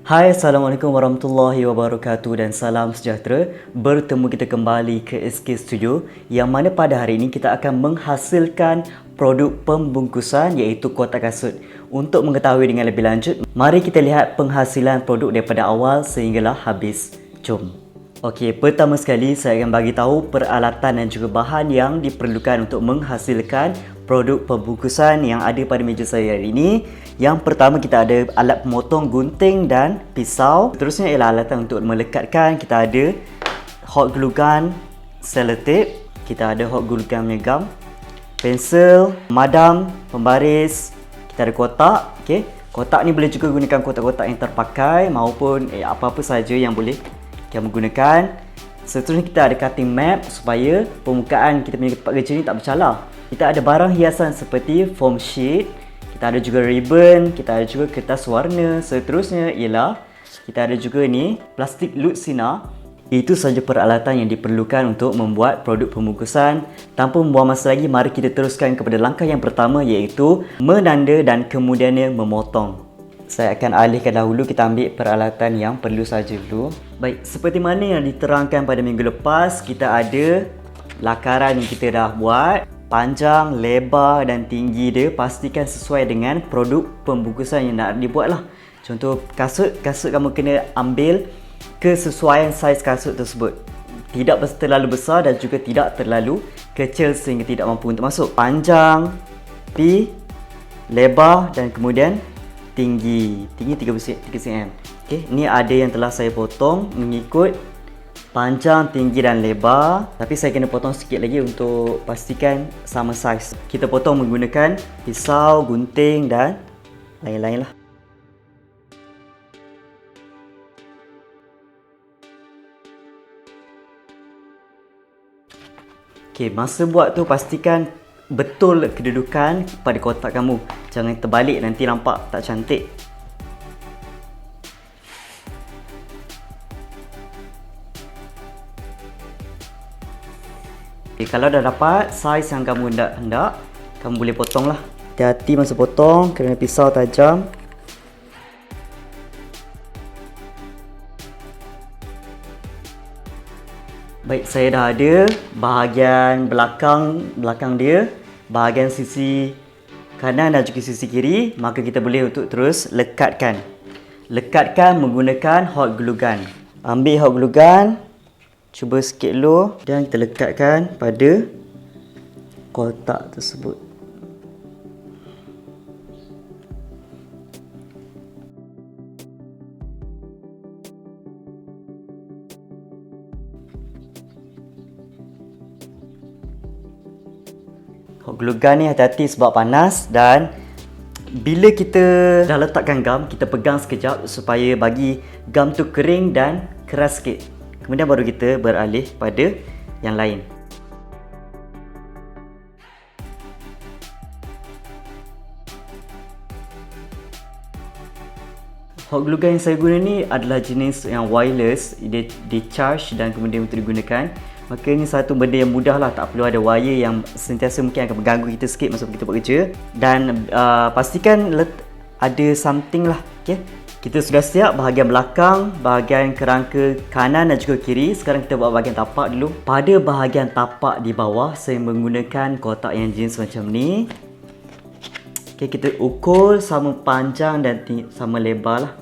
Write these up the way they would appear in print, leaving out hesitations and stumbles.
Hai, Assalamualaikum warahmatullahi wabarakatuh dan salam sejahtera. Bertemu kita kembali ke SK Studio yang mana pada hari ini kita akan menghasilkan produk pembungkusan iaitu kotak kasut. Untuk mengetahui dengan lebih lanjut, mari kita lihat penghasilan produk daripada awal sehinggalah habis. Jom. Okey, pertama sekali saya akan bagi tahu peralatan dan juga bahan yang diperlukan untuk menghasilkan produk pembungkusan yang ada pada meja saya hari ini. Yang pertama kita ada alat pemotong gunting dan pisau. Seterusnya ialah alatan untuk melekatkan. Kita ada hot glue gun, sellotape, kita ada hot glue gun gam, pensel, pemadam, pembaris, kita ada kotak. Okey, kotak ni boleh juga gunakan kotak-kotak yang terpakai maupun apa-apa saja yang boleh kita menggunakan. Seterusnya kita ada cutting map supaya permukaan kita punya tempat kerja ni tak bercalar. Kita ada barang hiasan seperti foam sheet, kita ada juga ribbon, kita ada juga kertas warna. Seterusnya ialah kita ada juga ni plastik lut sinar. Itu sahaja peralatan yang diperlukan untuk membuat produk pembungkusan. Tanpa membuang masa lagi, mari kita teruskan kepada langkah yang pertama iaitu menanda dan kemudiannya memotong. Saya akan alihkan dahulu, kita ambil peralatan yang perlu saja dulu. Baik, seperti mana yang diterangkan pada minggu lepas, kita ada lakaran yang kita dah buat. Panjang, lebar dan tinggi dia pastikan sesuai dengan produk pembungkusan yang nak dibuat lah. Contoh kasut kamu kena ambil kesesuaian saiz kasut tersebut. Tidak terlalu besar dan juga tidak terlalu kecil sehingga tidak mampu untuk masuk. Panjang, lebar dan kemudian tinggi 3 cm. Okey, ni ada yang telah saya potong mengikut panjang, tinggi dan lebar. Tapi saya kena potong sikit lagi untuk pastikan sama saiz. Kita potong menggunakan pisau, gunting dan lain-lain lah. Okey, masa buat tu pastikan betul kedudukan pada kotak kamu. Jangan terbalik, nanti nampak tak cantik. Okay, kalau dah dapat saiz yang kamu hendak, kamu boleh potong lah. Hati-hati masa potong kerana pisau tajam. Baik, saya dah ada bahagian belakang dia, bahagian sisi kanan dan juga sisi kiri. Maka kita boleh untuk terus lekatkan. Lekatkan menggunakan hot glue gun. Ambil hot glue gun, cuba sikit dulu dan kita lekatkan pada kotak tersebut. Hot glue gun ni hati-hati sebab panas, dan bila kita dah letakkan gam, kita pegang sekejap supaya bagi gam tu kering dan keras sikit. Kemudian baru kita beralih pada yang lain. Hot glue gun yang saya guna ni adalah jenis yang wireless, dia di-charge dan kemudian untuk digunakan. Maka ini satu benda yang mudah lah, tak perlu ada wire yang sentiasa mungkin akan mengganggu kita sikit masa kita buat kerja. Dan pastikan ada something lah. Okay? Kita sudah siap bahagian belakang, bahagian kerangka kanan dan juga kiri. Sekarang kita buat bahagian tapak dulu. Pada bahagian tapak di bawah, saya menggunakan kotak yang jenis macam ni. Okay, kita ukur sama panjang dan sama lebar lah.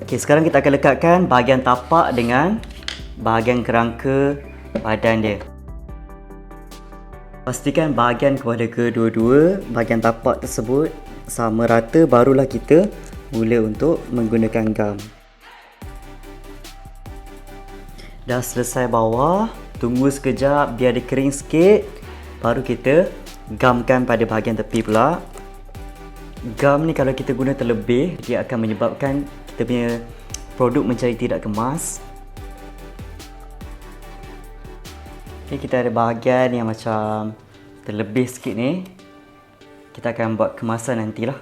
Okay, sekarang kita akan lekatkan bahagian tapak dengan bahagian kerangka badan dia. Pastikan bahagian kepada kedua-dua bahagian tapak tersebut sama rata, barulah kita mula untuk menggunakan gam. Dah selesai bawah, tunggu sekejap biar dia kering sikit, baru kita gamkan pada bahagian tepi pula. Gam ni kalau kita guna terlebih, dia akan menyebabkan kita punya produk menjadi tidak kemas. Okay, kita ada bahagian yang macam terlebih sikit ni. Kita akan buat kemasan nantilah.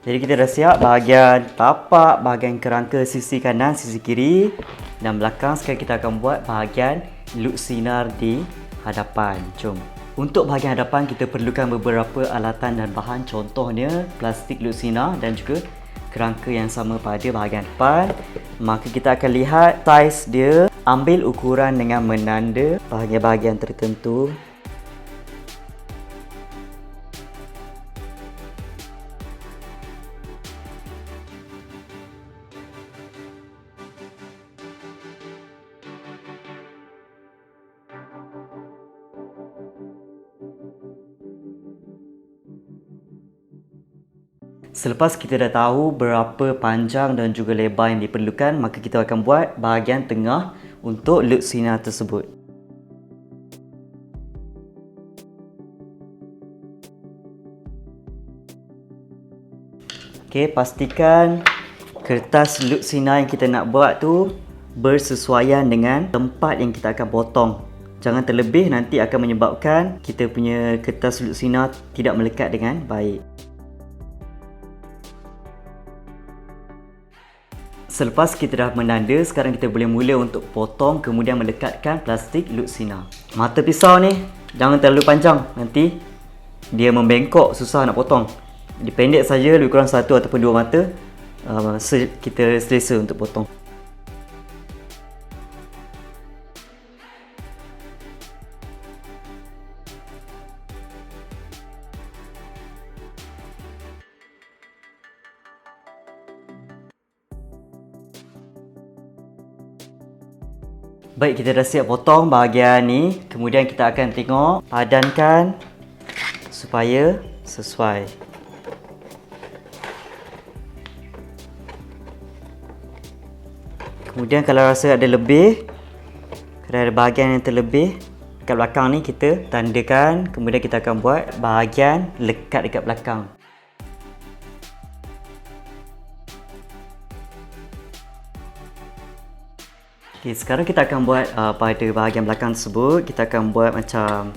Jadi kita dah siap bahagian tapak, bahagian kerangka sisi kanan, sisi kiri dan belakang. Sekarang kita akan buat bahagian luk sinar di hadapan. Jom. Untuk bahagian hadapan kita perlukan beberapa alatan dan bahan, contohnya plastik luk sinar dan juga kerangka yang sama pada bahagian depan. Maka kita akan lihat saiz dia, ambil ukuran dengan menanda bahagian-bahagian tertentu. Selepas kita dah tahu berapa panjang dan juga lebar yang diperlukan, maka kita akan buat bahagian tengah untuk luk sinar tersebut. Okey, pastikan kertas luk sinar yang kita nak buat tu bersesuaian dengan tempat yang kita akan potong. Jangan terlebih, nanti akan menyebabkan kita punya kertas luk sinar tidak melekat dengan baik. Selepas kita dah menanda, sekarang kita boleh mula untuk potong kemudian melekatkan plastik luk sinar. Mata pisau ni jangan terlalu panjang, nanti dia membengkok, susah nak potong. Dipendek saja, lebih kurang 1 ataupun 2 mata, kita selesa untuk potong. Baik, kita dah siap potong bahagian ni. Kemudian kita akan tengok, padankan supaya sesuai. Kemudian kalau rasa ada lebih, kalau ada bahagian yang terlebih dekat belakang ni, kita tandakan. Kemudian kita akan buat bahagian lekat dekat belakang. Okay, sekarang kita akan buat pada bahagian belakang tersebut, kita akan buat macam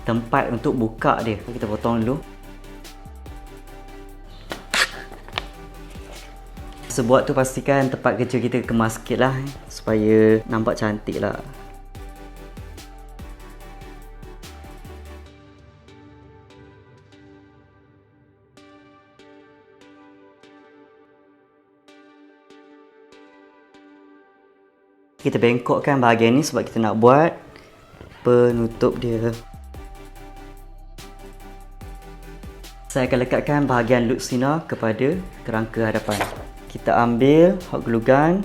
tempat untuk buka dia. Kita potong dulu. Sebuat tu pastikan tempat kerja kita kemas sikit lah, supaya nampak cantik lah. Kita bengkokkan bahagian ni sebab kita nak buat penutup dia. Saya akan lekatkan bahagian luk sinar kepada kerangka hadapan. Kita ambil hot glue gun.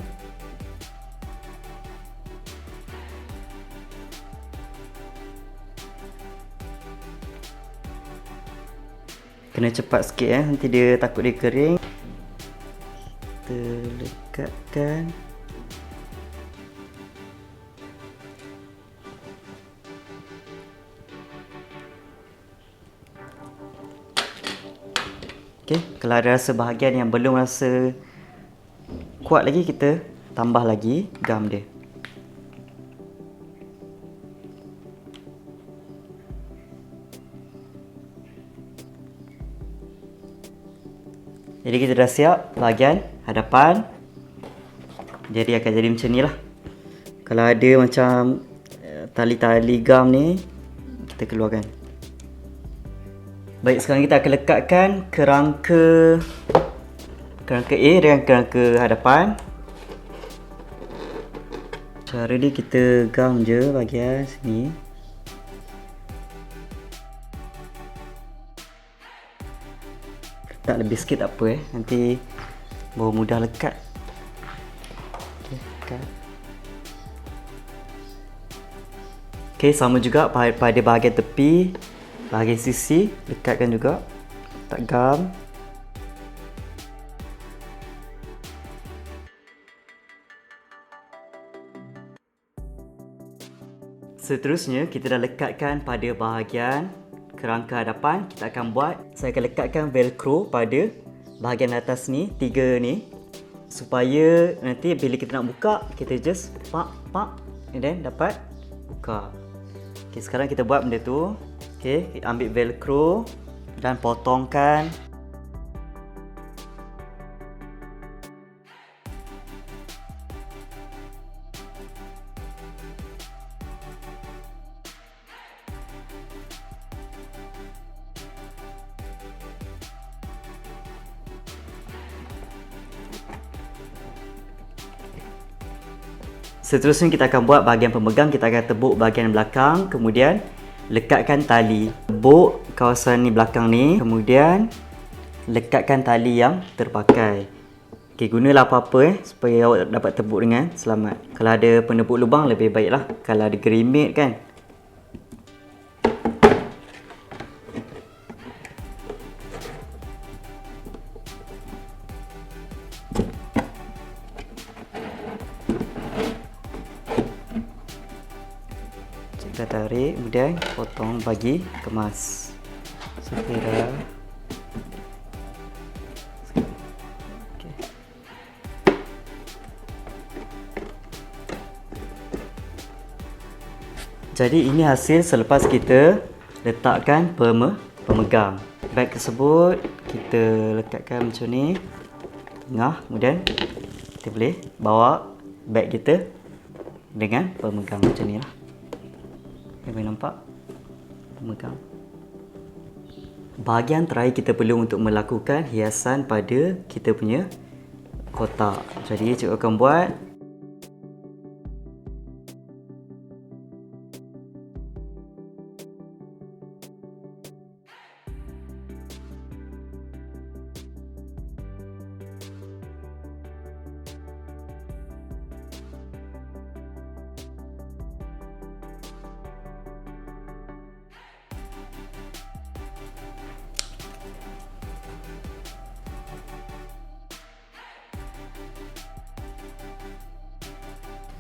Kena cepat sikit nanti dia takut dia kering. Kita lekatkan. Okay, kalau ada rasa bahagian yang belum rasa kuat lagi, kita tambah lagi gam dia. Jadi kita dah siap bahagian hadapan. Jadi akan jadi macam ni lah. Kalau ada macam tali-tali gam ni, kita keluarkan. Baik, sekarang kita akan lekatkan kerangka A dengan kerangka hadapan. Cara dia kita gam je bahagian sini. Letak lebih sikit tak apa nanti baru mudah lekat. Okay, lekat. Okay, sama juga pada bahagian tepi. Bahagian sisi, lekatkan juga. Letak gam. Seterusnya, kita dah lekatkan pada bahagian kerangka hadapan. Kita akan buat, saya akan lekatkan velcro pada bahagian atas ni, 3 ni. Supaya nanti bila kita nak buka, kita just pak, and then dapat buka. Okay, sekarang kita buat benda tu. Okay, ambil velcro dan potongkan Seterusnya kita akan buat bahagian pemegang. Kita akan tebuk bahagian belakang, kemudian lekatkan tali. Tebuk kawasan ni belakang ni, kemudian lekatkan tali yang terpakai. Okey, gunalah apa-apa supaya awak dapat tebuk dengan selamat. Kalau ada penepuk lubang lebih baiklah. Kalau ada gerimit kan. Kita tarik, kemudian potong bagi kemas. Sekira. Okay. Jadi ini hasil selepas kita letakkan pemegang. Beg tersebut kita lekatkan macam ni. Tengah, kemudian kita boleh bawa beg kita dengan pemegang macam ni lah. Boleh nampak pemegang. Bahagian terakhir kita perlu untuk melakukan hiasan pada kita punya kotak. Jadi cikgu akan buat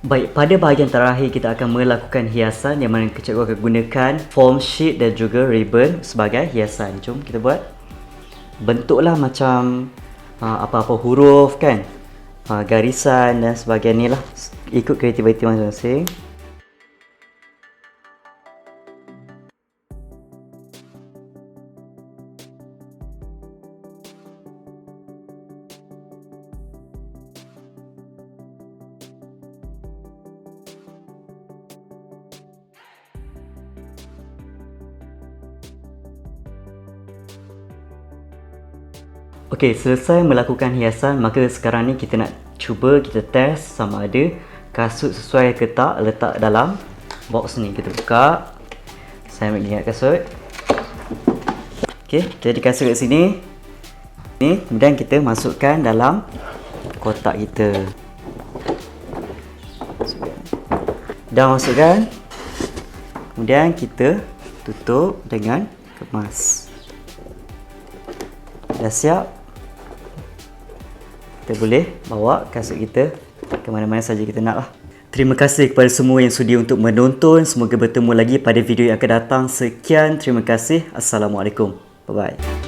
baik, pada bahagian terakhir kita akan melakukan hiasan yang mana cikgu akan gunakan foam sheet dan juga ribbon sebagai hiasan. Jom kita buat. Bentuklah macam apa-apa huruf kan, garisan dan sebagainya lah. Ikut kreativiti masing-masing. Okey, selesai melakukan hiasan, maka sekarang ni kita nak cuba kita test sama ada kasut sesuai ke tak letak dalam box ni. Kita buka. Saya ambil lihat kasut. Okey, jadi kasut kat sini. Ni, kemudian kita masukkan dalam kotak kita. Dah masukkan. Kemudian kita tutup dengan kemas. Dah siap. Kita boleh bawa kasut kita ke mana-mana saja kita nak lah. Terima kasih kepada semua yang sudi untuk menonton. Semoga bertemu lagi pada video yang akan datang. Sekian, terima kasih. Assalamualaikum. Bye-bye.